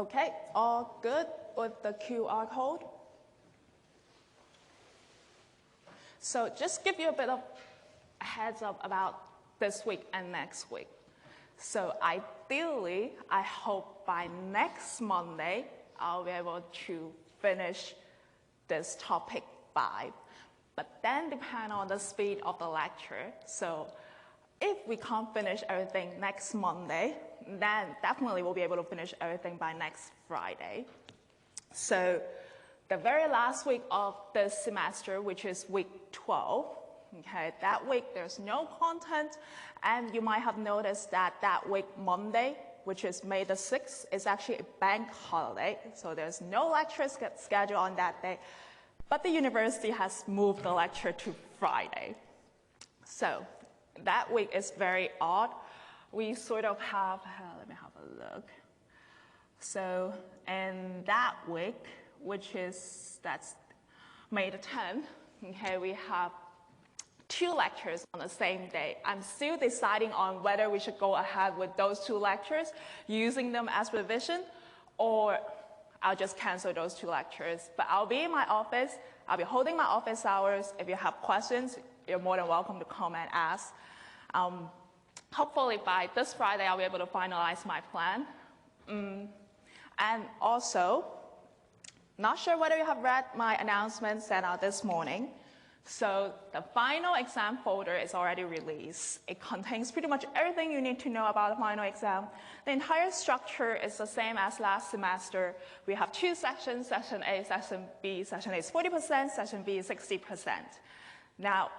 Okay, all good with the QR code? So just give you a bit of a heads up about this week and next week. So ideally, I hope by next Monday, I'll be able to finish this topic 5. But then depend on the speed of the lecture. So if we can't finish everything next Monday, then definitely we'll be able to finish everything by next Friday. So the very last week of this semester, which is week 12, okay, that week there's no content, and you might have noticed that that week Monday, which is May the 6th, is actually a bank holiday, so there's no lectures scheduled on that day, but the university has moved the lecture to Friday. So that week is very odd. We sort of have, let me have a look. So in that week, that's May the 10th, okay, we have 2 lectures on the same day. I'm still deciding on whether we should go ahead with those 2 lectures, using them as revision, or I'll just cancel those 2 lectures. But I'll be in my office, I'll be holding my office hours. If you have questions, you're more than welcome to come and ask. Hopefully by this Friday, I'll be able to finalize my plan. And also, not sure whether you have read my announcement sent out this morning. So the final exam folder is already released. It contains pretty much everything you need to know about the final exam. The entire structure is the same as last semester. We have 2 sections, Section A, Section B. Section A is 40%, Section B is 60%. Now,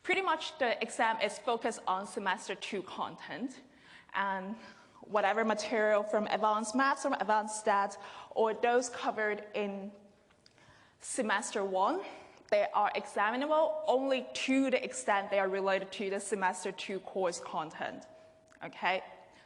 pretty much the exam is focused on semester 2 content, and whatever material from advanced maths or advanced stats or those covered in semester 1, they are examinable only to the extent they are related to the semester 2 course content, okay?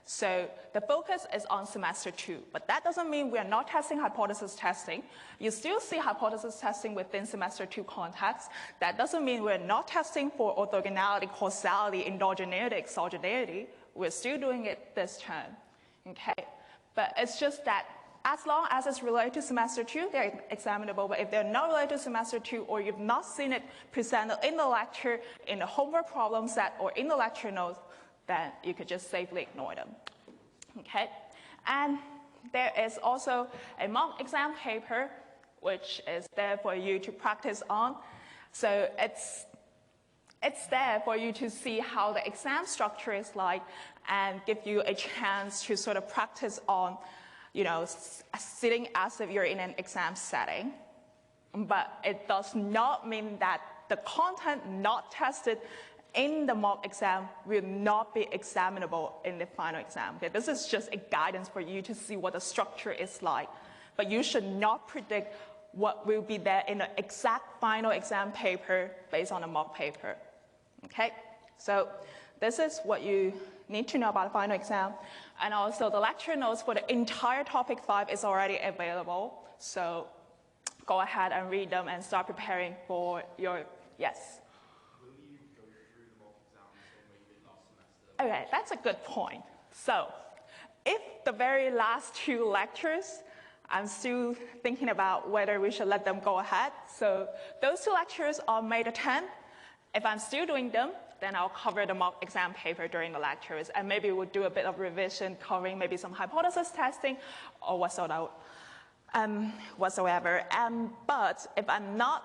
So the focus is on semester 2, but that doesn't mean we are not testing hypothesis testing. You still see hypothesis testing within semester 2 context. That doesn't mean we're not testing for orthogonality, causality, endogeneity, exogeneity. We're still doing it this term, okay? But it's just that as long as it's related to semester 2, they're examinable. But if they're not related to semester 2, or you've not seen it presented in the lecture, in the homework problem set, or in the lecture notes, then you could just safely ignore them, okay? And there is also a mock exam paper, which is there for you to practice on. So it's there for you to see how the exam structure is like and give you a chance to sort of practice on, sitting as if you're in an exam setting. But it does not mean that the content not tested in the mock exam will not be examinable in the final exam. Okay? This is just a guidance for you to see what the structure is like. But you should not predict what will be there in the exact final exam paper based on the mock paper. Okay? So this is what you need to know about the final exam. And also the lecture notes for the entire topic 5 is already available. So go ahead and read them and start preparing for your, yes? Will you go through the mock exam the same way you did last semester? Okay, that's a good point. So if the very last 2 lectures, I'm still thinking about whether we should let them go ahead. So those 2 lectures on May the 10th, if I'm still doing them, then I'll cover the mock exam paper during the lectures, and maybe we'll do a bit of revision covering maybe some hypothesis testing or whatsoever. But if I'm not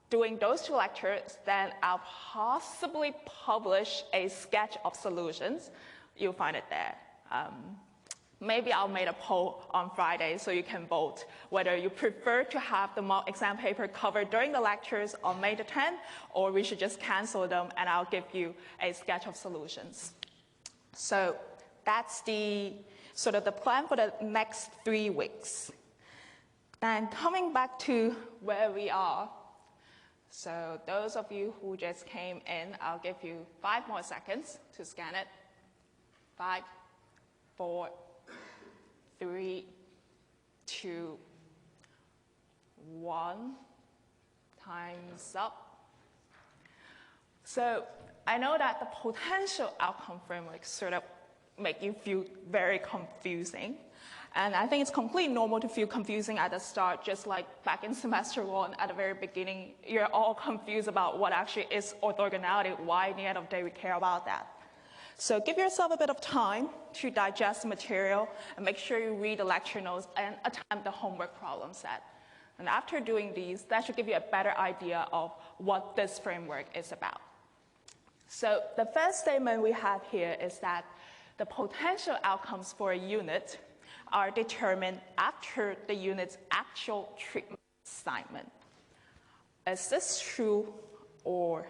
doing those 2 lectures, then I'll possibly publish a sketch of solutions. You'll find it there. Maybe I'll make a poll on Friday so you can vote whether you prefer to have the mock exam paper covered during the lectures on May the 10th, or we should just cancel them and I'll give you a sketch of solutions. So that's the sort of the plan for the next 3 weeks. And coming back to where we are, so those of you who just came in, I'll give you 5 more seconds to scan it. 5, 4, 3, 2, 1, time's up. So I know that the potential outcome framework sort of make you feel very confusing. And I think it's completely normal to feel confusing at the start, just like back in semester 1 at the very beginning, you're all confused about what actually is orthogonality, why in the end of the day we care about that. So give yourself a bit of time to digest the material and make sure you read the lecture notes and attempt the homework problem set. And after doing these, that should give you a better idea of what this framework is about. So the first statement we have here is that the potential outcomes for a unit are determined after the unit's actual treatment assignment. Is this true or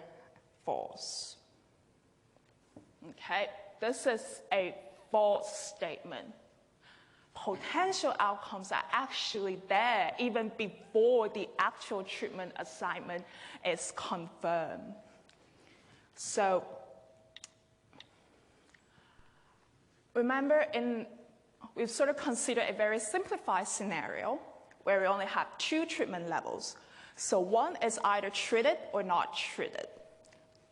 false? Okay, this is a false statement. Potential outcomes are actually there even before the actual treatment assignment is confirmed. So remember, we've sort of considered a very simplified scenario where we only have 2 treatment levels. So one is either treated or not treated.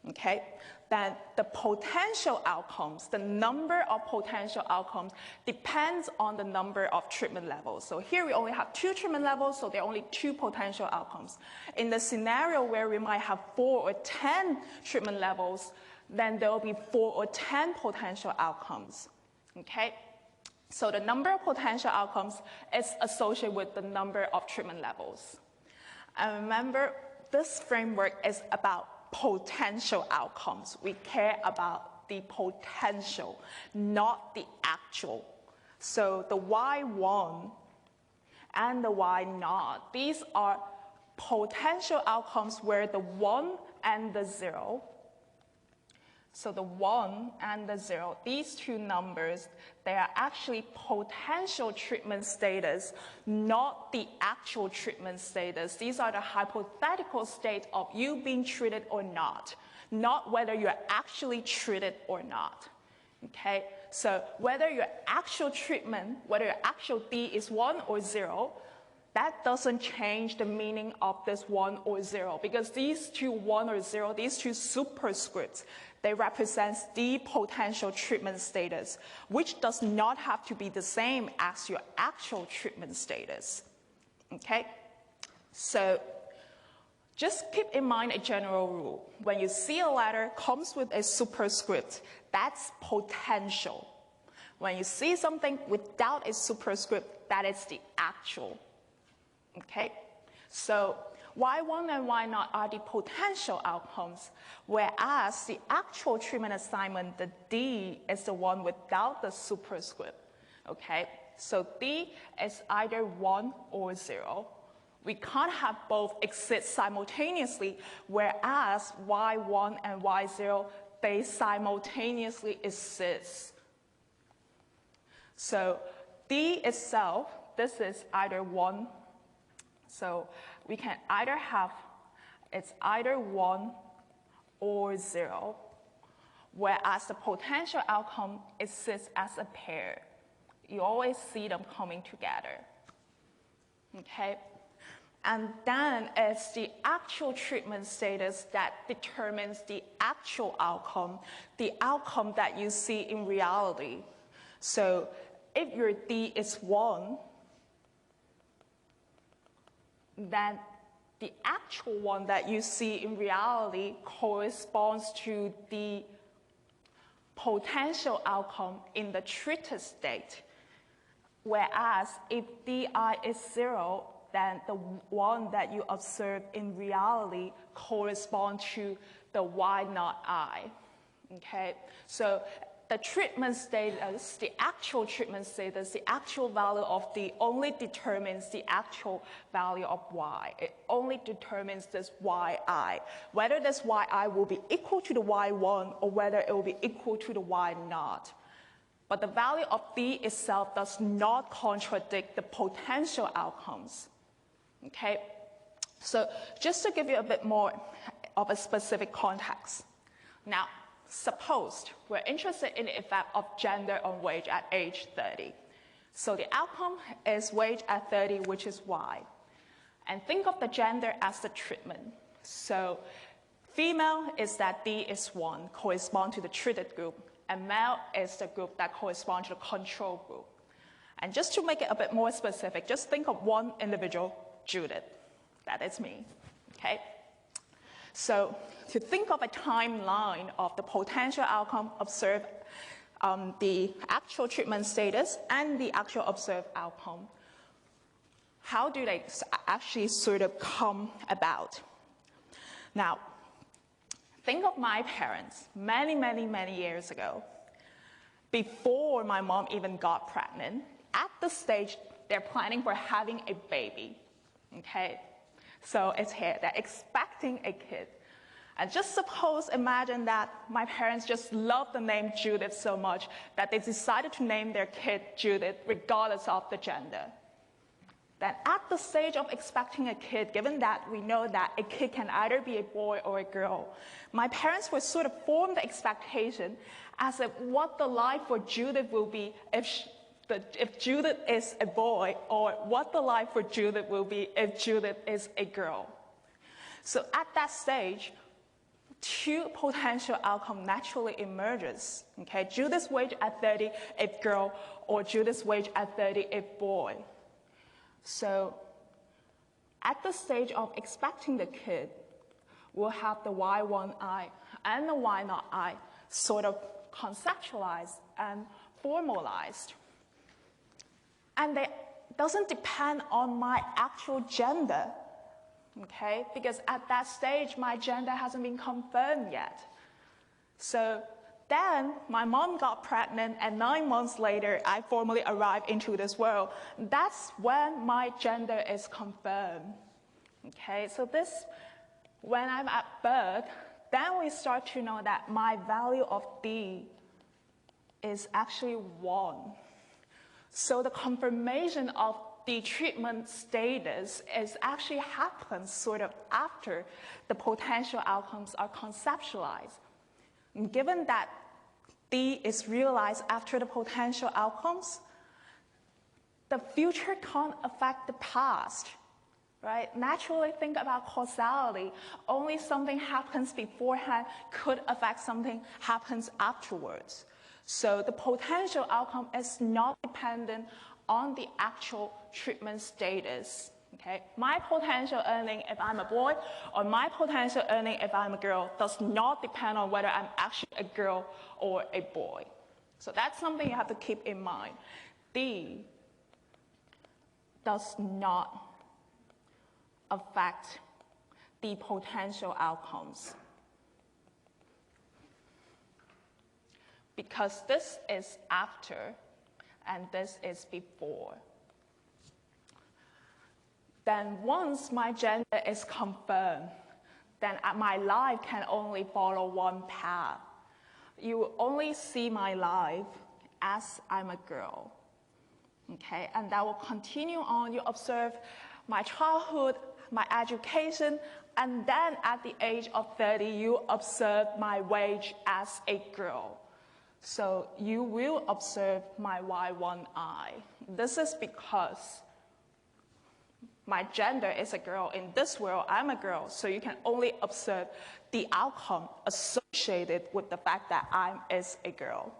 Okay? Then the potential outcomes, the number of potential outcomes depends on the number of treatment levels. So here we only have 2 treatment levels, so there are only 2 potential outcomes. In the scenario where we might have 4 or 10 treatment levels, then there will be 4 or 10 potential outcomes. Okay? So the number of potential outcomes is associated with the number of treatment levels. And remember, this framework is about potential outcomes. We care about the potential, not the actual. So the Y1 and the Y0, these are potential outcomes where the 1 and the 0, so the 1 and the 0, these 2 numbers, they are actually potential treatment status, not the actual treatment status. These are the hypothetical state of you being treated or not whether you're actually treated or not. Okay? So whether your actual treatment, whether your actual D is 1 or 0, that doesn't change the meaning of this 1 or 0, because these 2 1 or 0, these 2 superscripts, they represent the potential treatment status, which does not have to be the same as your actual treatment status. Okay? So just keep in mind a general rule. When you see a letter comes with a superscript, that's potential. When you see something without a superscript, that is the actual. Okay? So Y1 and Y0 are the potential outcomes, whereas the actual treatment assignment, the D, is the one without the superscript. Okay? So D is either 1 or 0. We can't have both exist simultaneously, whereas Y1 and Y0, they simultaneously exist. So D itself, this is either 1. So we can either have, it's either 1 or 0, whereas the potential outcome exists as a pair. You always see them coming together. Okay? And then it's the actual treatment status that determines the actual outcome, the outcome that you see in reality. So if your D is 1, then the actual one that you see in reality corresponds to the potential outcome in the treated state. Whereas if DI is 0, then the one that you observe in reality corresponds to the Y0 I. Okay? So the treatment status, the actual treatment status, the actual value of D only determines the actual value of Y. It only determines this YI. Whether this YI will be equal to the Y1 or whether it will be equal to the Y0. But the value of D itself does not contradict the potential outcomes. Okay? So just to give you a bit more of a specific context. Now, suppose we're interested in the effect of gender on wage at age 30. So the outcome is wage at 30, which is Y. And think of the gender as the treatment. So female is that D is 1, correspond to the treated group, and male is the group that corresponds to the control group. And just to make it a bit more specific, just think of one individual, Judith. That is me, okay? So to think of a timeline of the potential outcome observed, the actual treatment status and the actual observed outcome, how do they actually sort of come about? Now, think of my parents many, many, many years ago. Before my mom even got pregnant, at the stage they're planning for having a baby, okay? So it's here, they're expecting a kid. And just imagine that my parents just love the name Judith so much that they decided to name their kid Judith regardless of the gender. Then at the stage of expecting a kid, given that we know that a kid can either be a boy or a girl, my parents would sort of form the expectation as if what the life for Judith will be if Judith is a boy, or what the life for Judith will be if Judith is a girl. So at that stage, two potential outcomes naturally emerges. Okay, Judith's wage at 30 if girl, or Judith's wage at 30 if boy. So at the stage of expecting the kid, we'll have the Y1I and the Y0I sort of conceptualized and formalized. And it doesn't depend on my actual gender, okay? Because at that stage, my gender hasn't been confirmed yet. So then my mom got pregnant, and 9 months later, I formally arrived into this world. That's when my gender is confirmed, okay? So when I'm at birth, then we start to know that my value of D is actually 1. So the confirmation of the treatment status actually happens sort of after the potential outcomes are conceptualized. And given that D is realized after the potential outcomes, the future can't affect the past, right? Naturally, think about causality. Only something happens beforehand could affect something happens afterwards. So the potential outcome is not dependent on the actual treatment status. Okay? My potential earning if I'm a boy or my potential earning if I'm a girl does not depend on whether I'm actually a girl or a boy. So that's something you have to keep in mind. D does not affect the potential outcomes, because this is after and this is before. Then once my gender is confirmed, then my life can only follow one path. You will only see my life as I'm a girl, okay? And that will continue on. You observe my childhood, my education, and then at the age of 30, you observe my wage as a girl. So you will observe my Y1I. This is because my gender is a girl. In this world, I'm a girl, so you can only observe the outcome associated with the fact that I is a girl.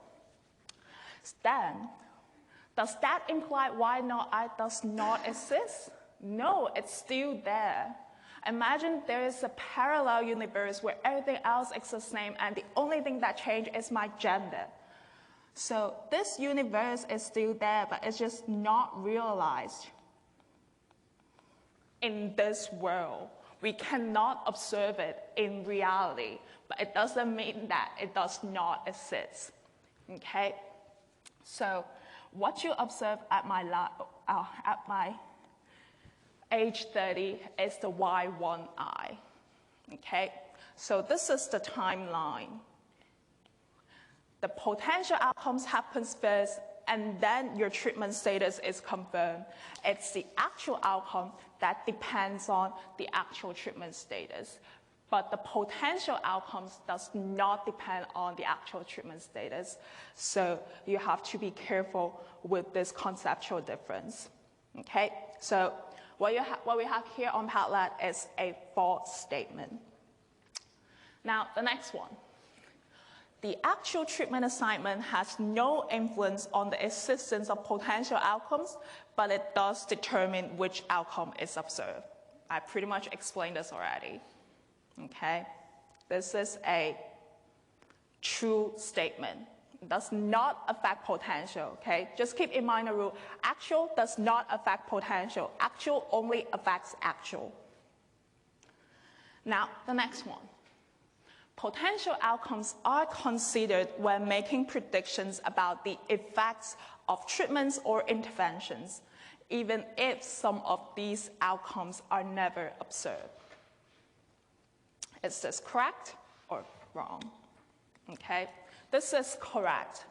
Then, does that imply Y0I does not exist? No, it's still there. Imagine there is a parallel universe where everything else is the same, and the only thing that changed is my gender. So this universe is still there, but it's just not realized in this world. We cannot observe it in reality, but it doesn't mean that it does not exist. Okay? So what you observe at my age 30 is the Y1I. Okay? So this is the timeline. The potential outcomes happens first, and then your treatment status is confirmed. It's the actual outcome that depends on the actual treatment status. But the potential outcomes does not depend on the actual treatment status. So you have to be careful with this conceptual difference. Okay? So what we have here on Padlet is a false statement. Now, the next one. The actual treatment assignment has no influence on the existence of potential outcomes, but it does determine which outcome is observed. I pretty much explained this already. Okay? This is a true statement. It does not affect potential, okay? Just keep in mind the rule. Actual does not affect potential. Actual only affects actual. Now, the next one. Potential outcomes are considered when making predictions about the effects of treatments or interventions, even if some of these outcomes are never observed. Is this correct or wrong? Okay, this is correct.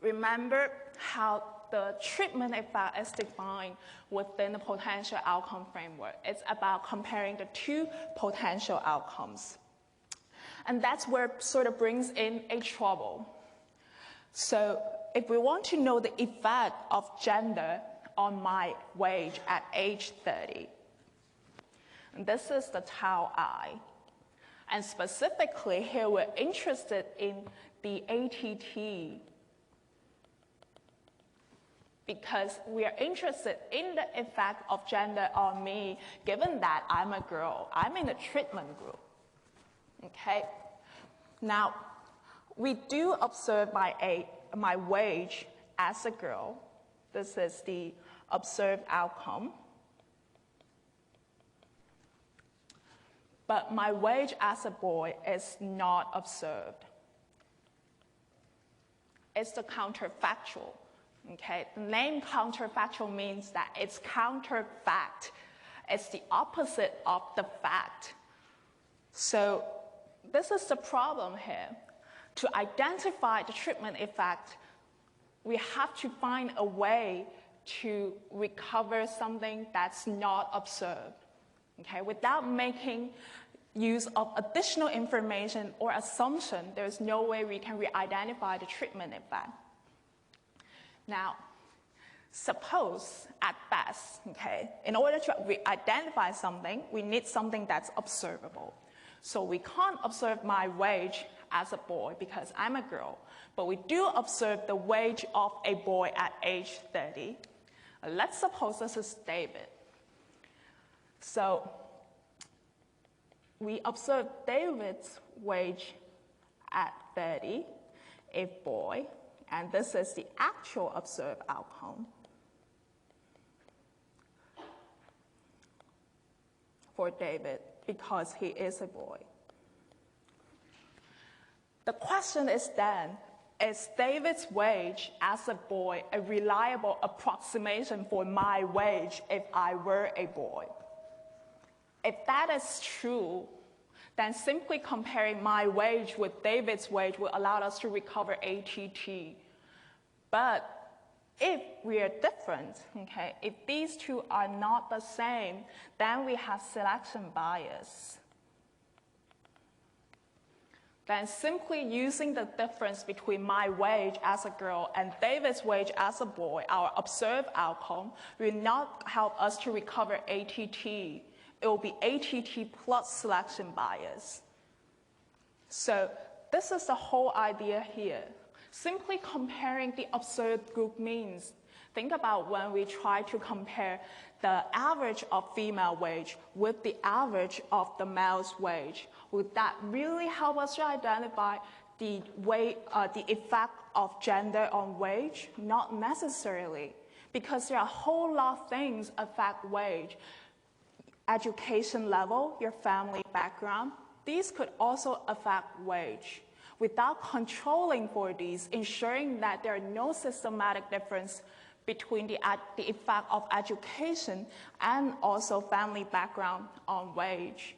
Remember how the treatment effect is defined within the potential outcome framework. It's about comparing the two potential outcomes. And that's where it sort of brings in a trouble. So if we want to know the effect of gender on my wage at age 30, and this is the tau I. And specifically here we're interested in the ATT because we are interested in the effect of gender on me, given that I'm a girl. I'm in the treatment group. Okay? Now, we do observe my wage as a girl. This is the observed outcome. But my wage as a boy is not observed. It's the counterfactual. Okay? The name counterfactual means that it's counterfact. It's the opposite of the fact. So this is the problem here. To identify the treatment effect, we have to find a way to recover something that's not observed. Okay? Without making use of additional information or assumption, there's no way we can re-identify the treatment effect. Now, suppose at best, okay, in order to re-identify something, we need something that's observable. So we can't observe my wage as a boy because I'm a girl, but we do observe the wage of a boy at age 30. Let's suppose this is David. So we observe David's wage at 30, a boy, and this is the actual observed outcome for David because he is a boy. The question is then, is David's wage as a boy a reliable approximation for my wage if I were a boy? If that is true, then simply comparing my wage with David's wage will allow us to recover ATT. But if we are different, okay, if these two are not the same, then we have selection bias. Then simply using the difference between my wage as a girl and David's wage as a boy, our observed outcome, will not help us to recover ATT. It will be ATT plus selection bias. So this is the whole idea here. Simply comparing the observed group means, think about when we try to compare the average of female wage with the average of the male's wage. Would that really help us to identify the effect of gender on wage? Not necessarily, because there are a whole lot of things affect wage. Education level, your family background, these could also affect wage. Without controlling for these, ensuring that there are no systematic difference between the effect of education and also family background on wage,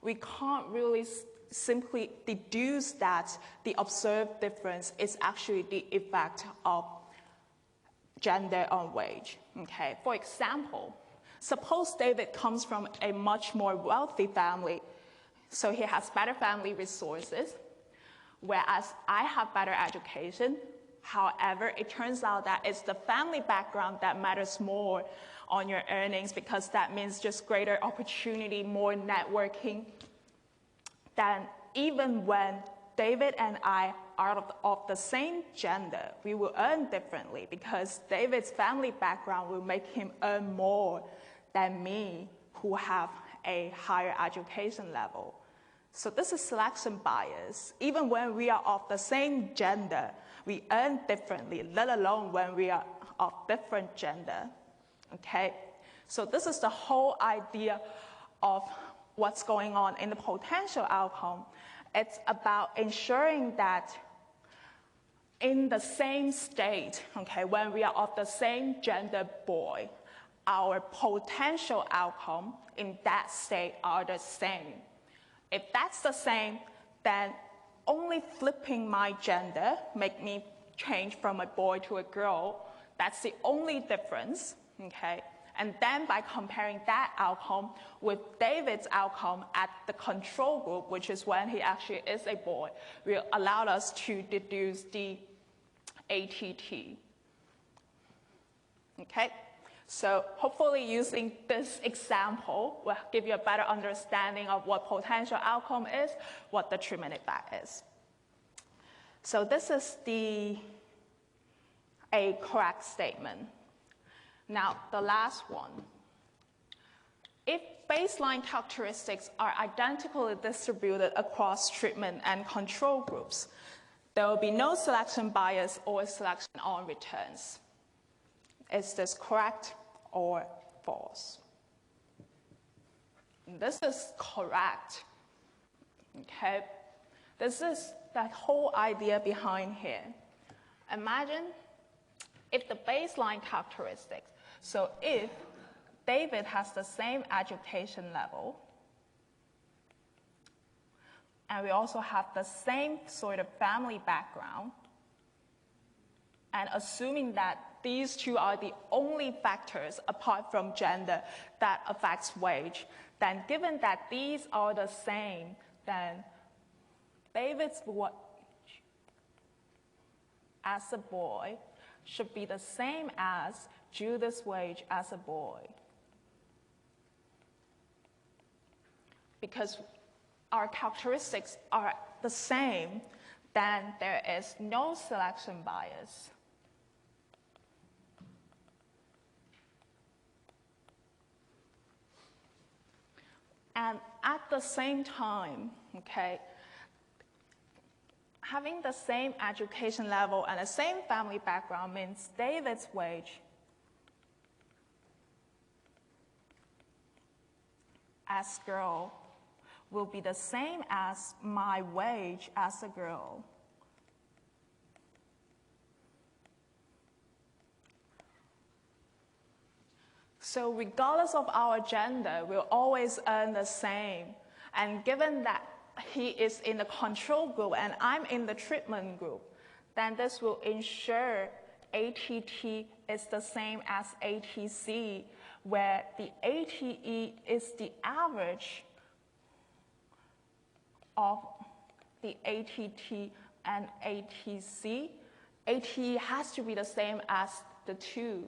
we can't really simply deduce that the observed difference is actually the effect of gender on wage. Okay, for example, suppose David comes from a much more wealthy family, so he has better family resources, whereas I have better education. However, it turns out that it's the family background that matters more on your earnings because that means just greater opportunity, more networking. Then even when David and I are of the same gender, we will earn differently because David's family background will make him earn more than me, who have a higher education level. So this is selection bias. Even when we are of the same gender, we earn differently, let alone when we are of different gender. Okay? So this is the whole idea of what's going on in the potential outcome. It's about ensuring that in the same state, okay, when we are of the same gender boy, our potential outcome in that state are the same. If that's the same, then only flipping my gender make me change from a boy to a girl. That's the only difference, okay? And then by comparing that outcome with David's outcome at the control group, which is when he actually is a boy, will allow us to deduce the ATT. Okay? So hopefully using this example will give you a better understanding of what potential outcome is, what the treatment effect is. So this is a correct statement. Now, the last one. If baseline characteristics are identically distributed across treatment and control groups, there will be no selection bias or selection on returns. Is this correct or false? This is correct. Okay? This is that whole idea behind here. Imagine if the baseline characteristics, so if David has the same education level, and we also have the same sort of family background, and assuming that these two are the only factors apart from gender that affects wage, then given that these are the same, then David's wage as a boy should be the same as Judith's wage as a boy. Because our characteristics are the same, then there is no selection bias. And at the same time, okay, having the same education level and the same family background means David's wage as girl will be the same as my wage as a girl. So regardless of our gender, we'll always earn the same. And given that he is in the control group and I'm in the treatment group, then this will ensure ATT is the same as ATC, where the ATE is the average of the ATT and ATC. ATE has to be the same as the two.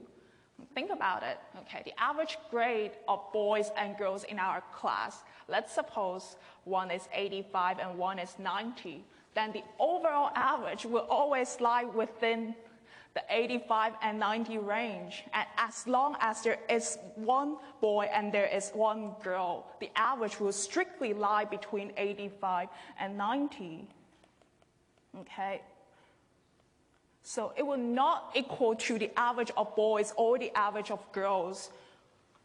Think about it, okay? The average grade of boys and girls in our class, let's suppose one is 85 and one is 90, then the overall average will always lie within the 85 and 90 range. And as long as there is one boy and there is one girl, the average will strictly lie between 85 and 90, okay? So it will not equal to the average of boys or the average of girls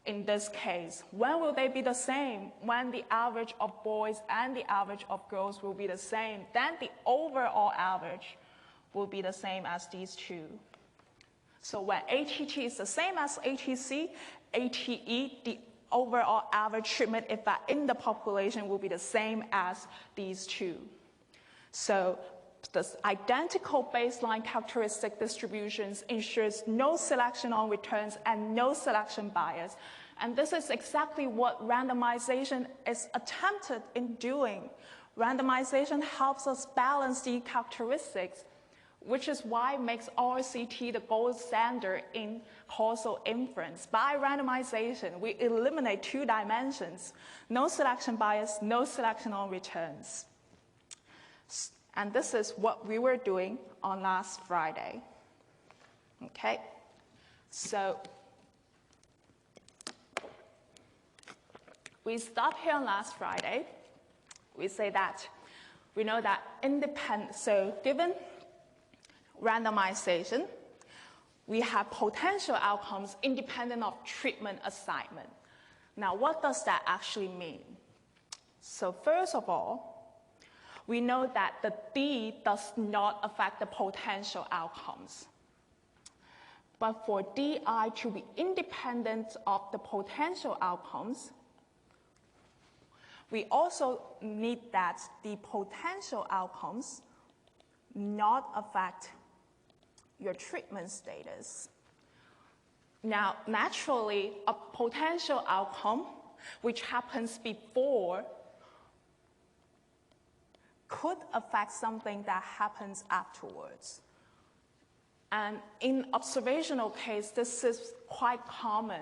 in this case. When will they be the same? When the average of boys and the average of girls will be the same, then the overall average will be the same as these two. So when ATT is the same as ATC, ATE, the overall average treatment effect in the population will be the same as these two. So the identical baseline characteristic distributions ensures no selection on returns and no selection bias. And this is exactly what randomization is attempted in doing. Randomization helps us balance the characteristics, which is why it makes RCT the gold standard in causal inference. By randomization, we eliminate two dimensions: no selection bias, no selection on returns. And this is what we were doing on last Friday. Okay? So we stop here on last Friday. We say that we know that so given randomization, we have potential outcomes independent of treatment assignment. Now, what does that actually mean? So first of all, we know that the D does not affect the potential outcomes. But for DI to be independent of the potential outcomes, we also need that the potential outcomes not affect your treatment status. Now, naturally, a potential outcome which happens before could affect something that happens afterwards. And in observational case, this is quite common.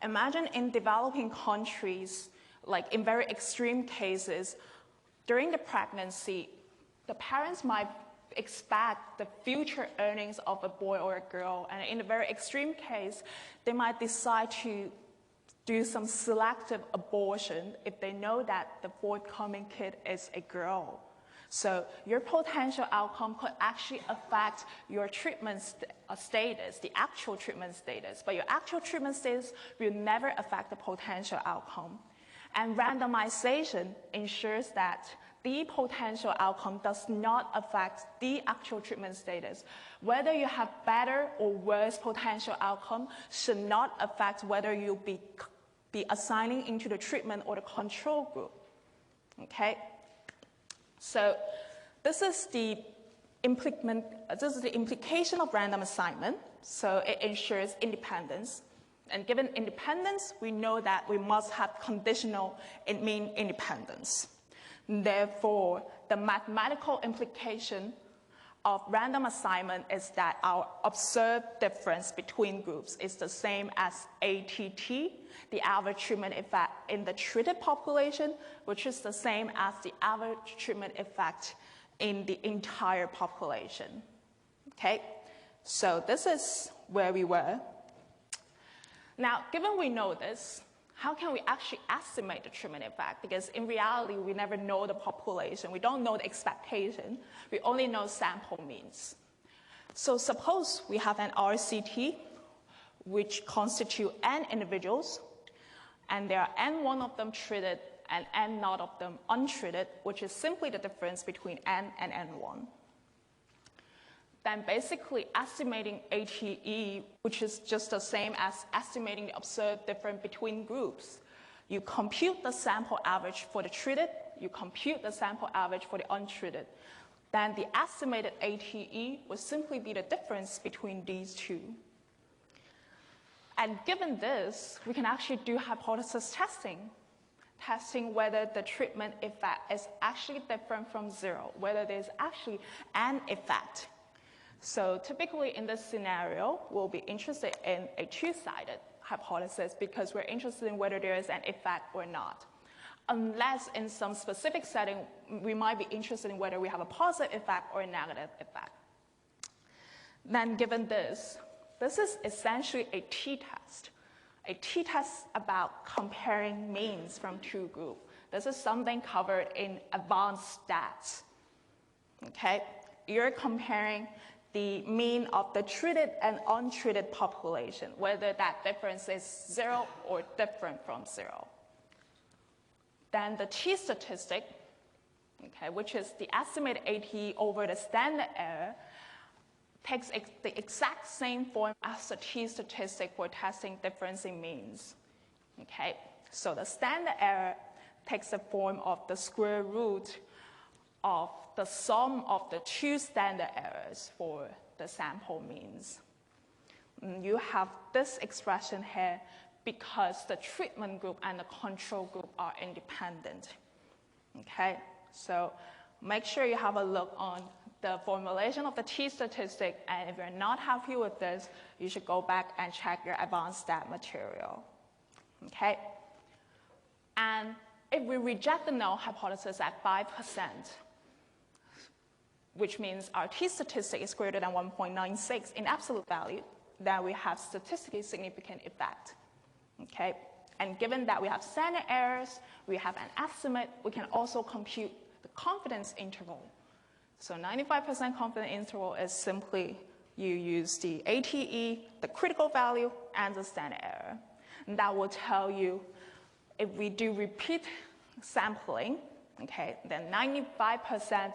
Imagine in developing countries, like in very extreme cases, during the pregnancy, the parents might expect the future earnings of a boy or a girl, and in a very extreme case, they might decide to do some selective abortion if they know that the forthcoming kid is a girl. So your potential outcome could actually affect your treatment status, the actual treatment status, but your actual treatment status will never affect the potential outcome. And randomization ensures that the potential outcome does not affect the actual treatment status. Whether you have better or worse potential outcome should not affect whether you'll be assigning into the treatment or the control group. Okay? So this is the implication of random assignment. So it ensures independence. And given independence, we know that we must have conditional mean independence. Therefore, the mathematical implication of random assignment is that our observed difference between groups is the same as ATT, the average treatment effect in the treated population, which is the same as the average treatment effect in the entire population. Okay? So this is where we were. Now, given we know this, how can we actually estimate the treatment effect? Because in reality, we never know the population. We don't know the expectation. We only know sample means. So suppose we have an RCT, which constitute n individuals, and there are n1 of them treated and n0 of them untreated, which is simply the difference between n and n1. Then basically estimating ATE, which is just the same as estimating the observed difference between groups. You compute the sample average for the treated, you compute the sample average for the untreated. Then the estimated ATE would simply be the difference between these two. And given this, we can actually do hypothesis testing whether the treatment effect is actually different from zero, whether there's actually an effect. So typically in this scenario, we'll be interested in a two-sided hypothesis because we're interested in whether there is an effect or not. Unless in some specific setting, we might be interested in whether we have a positive effect or a negative effect. Then given this is essentially a t-test. A t-test about comparing means from two groups. This is something covered in advanced stats. Okay? You're comparing the mean of the treated and untreated population, whether that difference is zero or different from zero. Then the t-statistic, okay, which is the estimated ATE over the standard error, takes the exact same form as the t-statistic for testing difference in means. Okay, so the standard error takes the form of the square root of the sum of the two standard errors for the sample means. You have this expression here because the treatment group and the control group are independent. Okay, so make sure you have a look on the formulation of the t-statistic, and if you're not happy with this, you should go back and check your advanced stat material. Okay, and if we reject the null hypothesis at 5%, which means our t-statistic is greater than 1.96 in absolute value, then we have statistically significant effect, okay? And given that we have standard errors, we have an estimate, we can also compute the confidence interval. So 95% confidence interval is simply you use the ATE, the critical value, and the standard error. And that will tell you if we do repeat sampling, okay, then 95%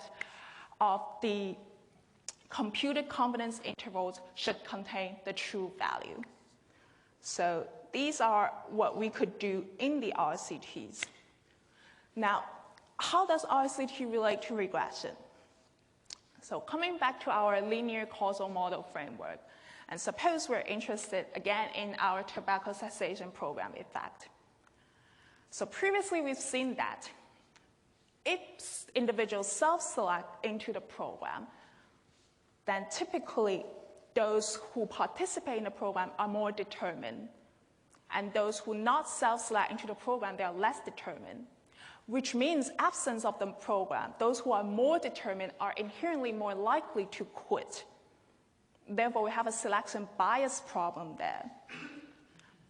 of the computed confidence intervals should contain the true value. So these are what we could do in the RCTs. Now, how does RCT relate to regression? So coming back to our linear causal model framework, and suppose we're interested again in our tobacco cessation program effect. So previously we've seen that if individuals self-select into the program, then typically those who participate in the program are more determined. And those who not self-select into the program, they are less determined, which means absence of the program, those who are more determined are inherently more likely to quit. Therefore, we have a selection bias problem there.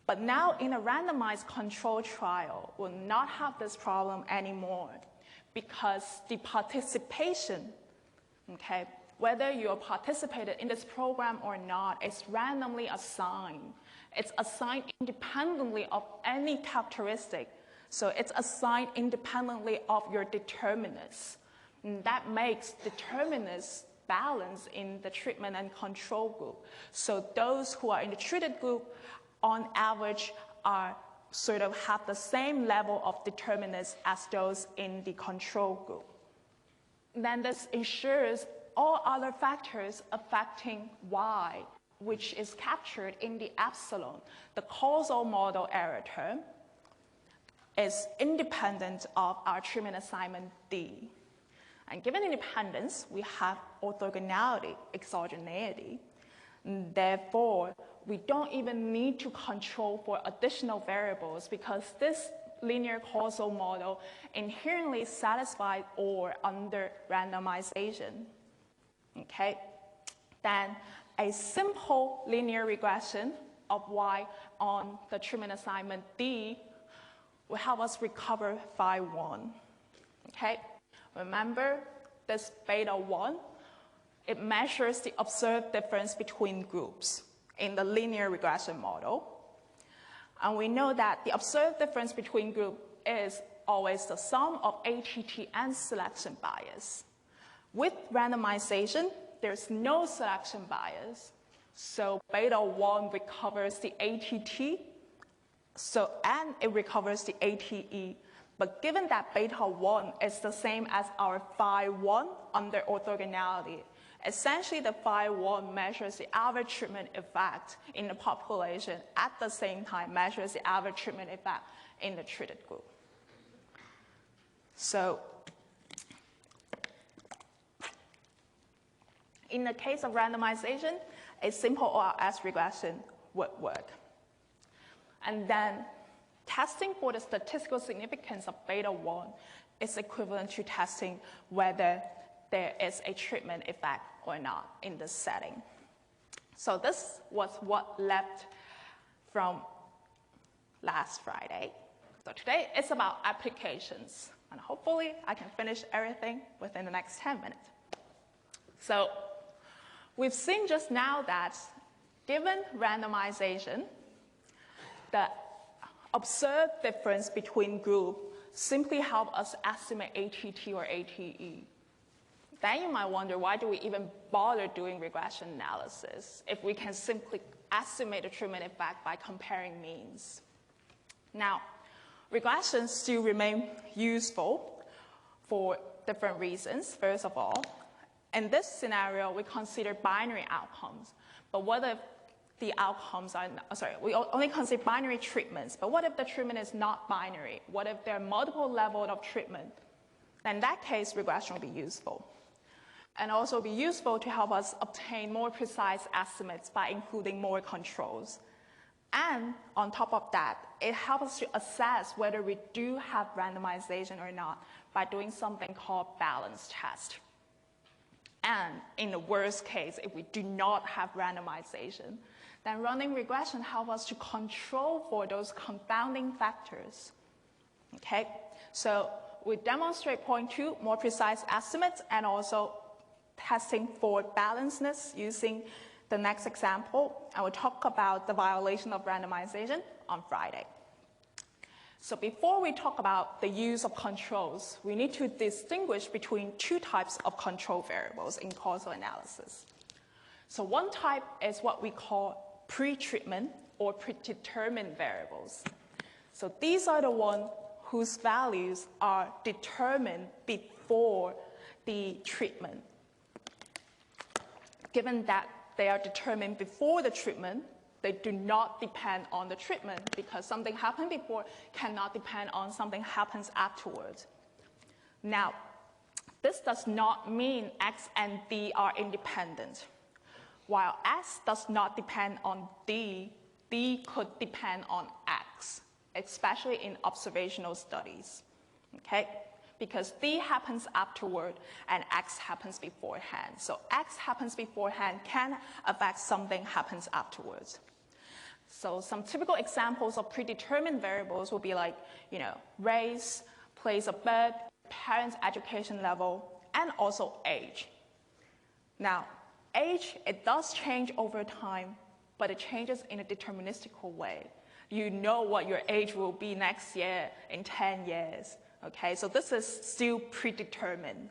But now in a randomized control trial, we'll not have this problem anymore because the participation, okay, whether you participated in this program or not, is randomly assigned. It's assigned independently of any characteristic. So it's assigned independently of your determinants. And that makes determinants balance in the treatment and control group. So those who are in the treated group, on average, are sort of have the same level of determinants as those in the control group. Then this ensures all other factors affecting Y, which is captured in the epsilon, the causal model error term, is independent of our treatment assignment D. And given independence, we have orthogonality, exogeneity. And therefore, we don't even need to control for additional variables because this linear causal model inherently satisfies OR under randomization. Okay? Then a simple linear regression of Y on the treatment assignment D will help us recover phi 1. Okay? Remember this beta 1, it measures the observed difference between groups in the linear regression model. And we know that the observed difference between groups is always the sum of ATT and selection bias. With randomization, there's no selection bias. So beta 1 recovers the ATT, and it recovers the ATE. But given that beta 1 is the same as our phi 1 under orthogonality, essentially the phi 1 measures the average treatment effect in the population, at the same time measures the average treatment effect in the treated group. So in the case of randomization, a simple ORS regression would work. And then testing for the statistical significance of beta 1 is equivalent to testing whether there is a treatment effect or not in this setting. So this was what left from last Friday. So today it's about applications, and hopefully I can finish everything within the next 10 minutes. So we've seen just now that given randomization, the observed difference between groups simply help us estimate ATT or ATE. Then you might wonder, why do we even bother doing regression analysis if we can simply estimate the treatment effect by comparing means? Now, regressions still remain useful for different reasons. First of all, in this scenario, we consider binary outcomes. But what if the outcomes are, we only consider binary treatments, but what if the treatment is not binary? What if there are multiple levels of treatment? Then in that case, regression will be useful. And also be useful to help us obtain more precise estimates by including more controls. And on top of that, it helps us to assess whether we do have randomization or not by doing something called balance test. And in the worst case, if we do not have randomization, then running regression helps us to control for those confounding factors. Okay, so we demonstrate point 2, more precise estimates, and also testing for balancedness using the next example. I will talk about the violation of randomization on Friday. So before we talk about the use of controls, we need to distinguish between two types of control variables in causal analysis. So one type is what we call pre-treatment or predetermined variables. So these are the ones whose values are determined before the treatment. Given that they are determined before the treatment, they do not depend on the treatment because something happened before cannot depend on something happens afterwards. Now, this does not mean X and D are independent. While X does not depend on D, D could depend on X, especially in observational studies, okay? Because D happens afterward and X happens beforehand. So X happens beforehand can affect something happens afterwards. So some typical examples of predetermined variables will be like, race, place of birth, parents' education level, and also age. Now, age, it does change over time, but it changes in a deterministical way. You know what your age will be next year in 10 years. Okay, so this is still predetermined.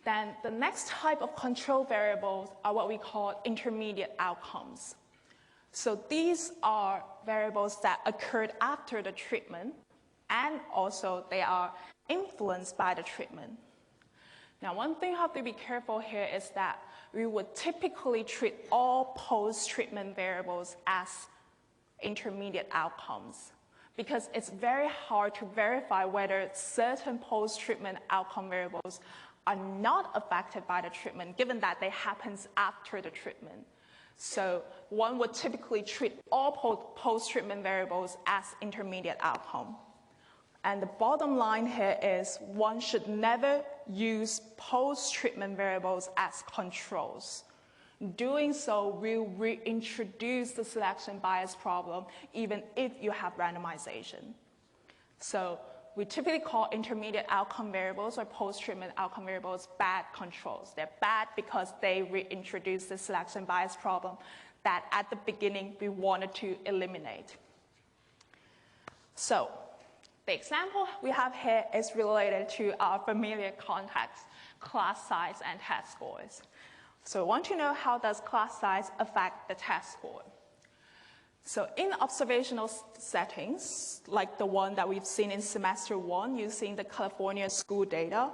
Then the next type of control variables are what we call intermediate outcomes. So these are variables that occurred after the treatment, and also they are influenced by the treatment. Now, one thing you have to be careful here is that we would typically treat all post-treatment variables as intermediate outcomes, because it's very hard to verify whether certain post-treatment outcome variables are not affected by the treatment, given that they happen after the treatment. So one would typically treat all post-treatment variables as intermediate outcome. And the bottom line here is one should never use post-treatment variables as controls. Doing so will reintroduce the selection bias problem even if you have randomization. So we typically call intermediate outcome variables or post-treatment outcome variables bad controls. They're bad because they reintroduce the selection bias problem that at the beginning we wanted to eliminate. So the example we have here is related to our familiar context, class size and test scores. So we want to know how does class size affect the test score. So in observational settings, like the one that we've seen in semester 1 using the California school data,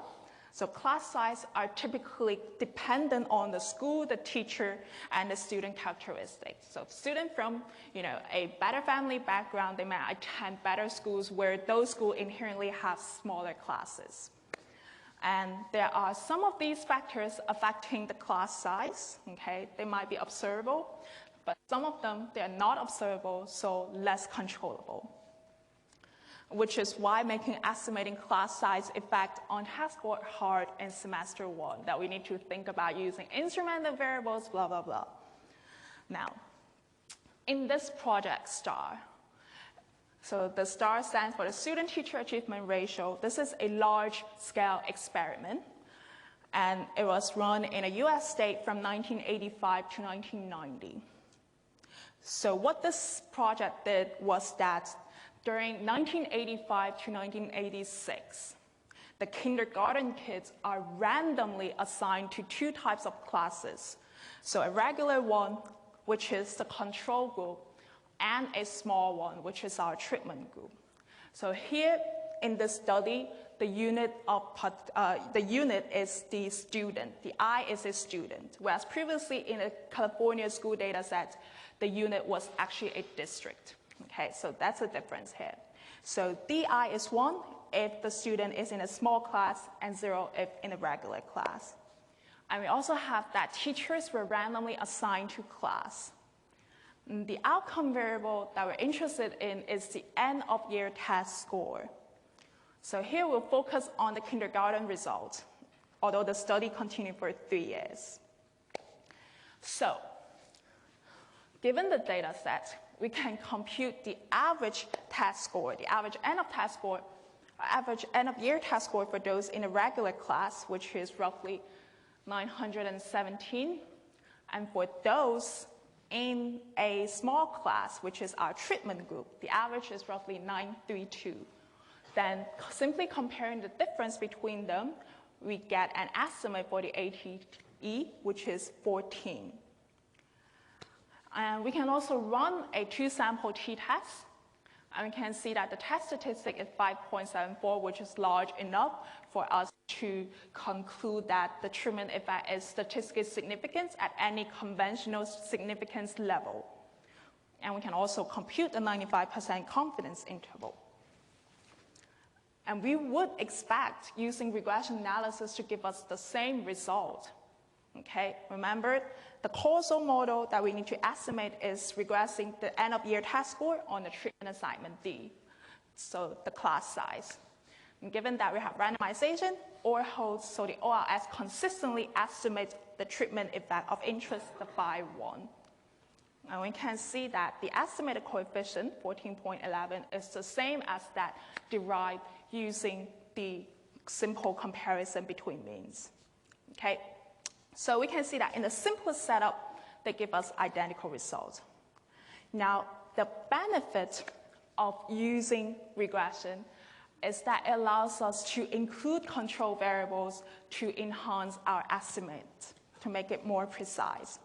so class size are typically dependent on the school, the teacher, and the student characteristics. So student from a better family background, they might attend better schools where those schools inherently have smaller classes. And there are some of these factors affecting the class size, okay? They might be observable, but some of them, they are not observable, so less controllable. Which is why making estimating class size effect on test score hard in semester 1, that we need to think about using instrumental variables, blah, blah, blah. Now, in this project STAR, so the STAR stands for the Student-Teacher Achievement Ratio. This is a large-scale experiment, and it was run in a US state from 1985 to 1990. So what this project did was that during 1985 to 1986, the kindergarten kids are randomly assigned to two types of classes. So a regular one, which is the control group, and a small one, which is our treatment group. So here in this study, the unit is the student. The I is a student, whereas previously in a California school data set, the unit was actually a district. Okay, so that's the difference here. So DI is 1 if the student is in a small class and 0 if in a regular class. And we also have that teachers were randomly assigned to class. And the outcome variable that we're interested in is the end of year test score. So here we'll focus on the kindergarten result although the study continued for 3 years. So, given the data set, we can compute the average test score, the average end of test score, average end of year test score for those in a regular class, which is roughly 917. And for those in a small class, which is our treatment group, the average is roughly 932. Then simply comparing the difference between them, we get an estimate for the ATE, which is 14. And we can also run a two-sample t-test, and we can see that the test statistic is 5.74, which is large enough for us to conclude that the treatment effect is statistically significant at any conventional significance level. And we can also compute the 95% confidence interval. And we would expect using regression analysis to give us the same result. Okay, remember, the causal model that we need to estimate is regressing the end of year test score on the treatment assignment D, so the class size. And given that we have randomization, OR holds, so the ORS consistently estimates the treatment effect of interest, the phi 1. And we can see that the estimated coefficient, 14.11, is the same as that derived using the simple comparison between means. Okay? So we can see that in the simplest setup, they give us identical results. Now, the benefit of using regression is that it allows us to include control variables to enhance our estimate, to make it more precise.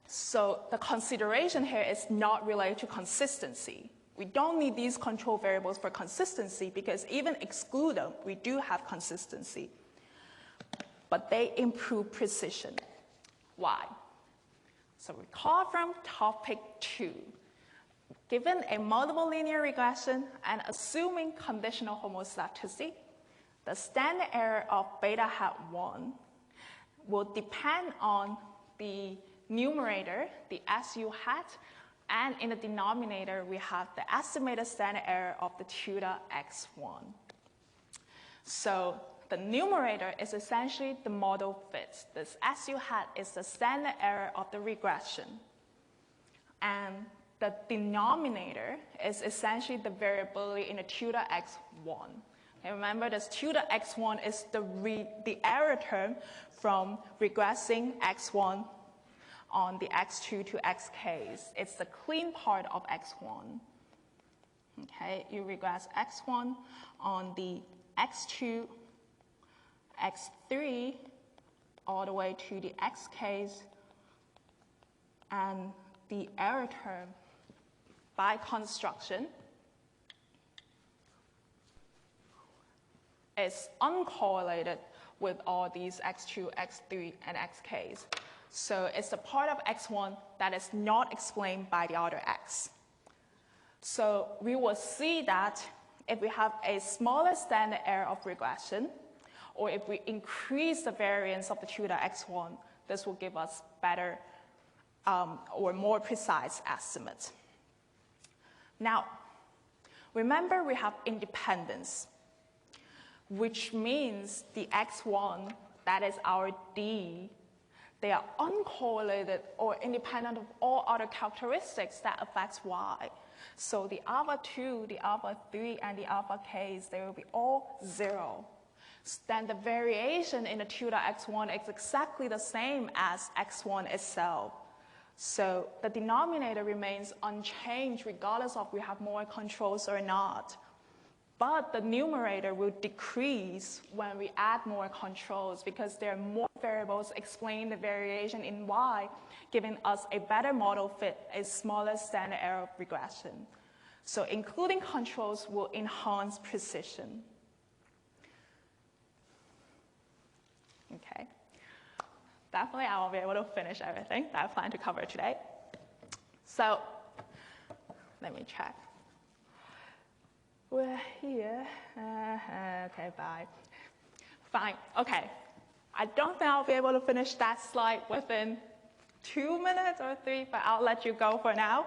So the consideration here is not related to consistency. We don't need these control variables for consistency because even exclude them, we do have consistency. But they improve precision. Why? So recall from topic 2. Given a multiple linear regression and assuming conditional homostaticity, the standard error of beta hat 1 will depend on the numerator, the SU hat, and in the denominator, we have the estimated standard error of the tutor x1. So the numerator is essentially the model fit. This SU hat is the standard error of the regression. And the denominator is essentially the variability in the tutor x1. And remember, this tutor x1 is the error term from regressing x1 on the x2 to xk's. It's the clean part of x1. Okay, you regress x1 on the x2, x3, all the way to the xk's, and the error term by construction is uncorrelated with all these x2, x3, and xk's. So it's the part of x1 that is not explained by the other x. So we will see that if we have a smaller standard error of regression, or if we increase the variance of the tutor x1, this will give us better or more precise estimates. Now, remember we have independence, which means the x1, that is our D, they are uncorrelated or independent of all other characteristics that affects y. So the alpha 2, the alpha 3, and the alpha k's, they will be all 0. Then the variation in the tutor x1 is exactly the same as x1 itself. So the denominator remains unchanged regardless of we have more controls or not. But the numerator will decrease when we add more controls because there are more variables explaining the variation in y, giving us a better model fit, a smaller standard error of regression. So including controls will enhance precision. Okay. Definitely I won't be able to finish everything that I plan to cover today. So let me check. We're here. Okay, bye. Fine. Okay. I don't think I'll be able to finish that slide within 2 minutes or 3, but I'll let you go for now.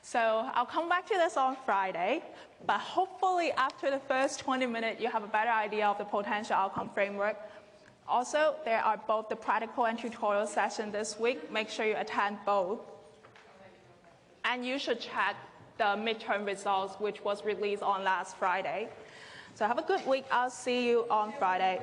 So I'll come back to this on Friday, but hopefully after the first 20 minutes, you have a better idea of the potential outcome framework. Also, there are both the practical and tutorial session this week. Make sure you attend both. And you should check the midterm results, which was released on last Friday. So have a good week. I'll see you on Friday.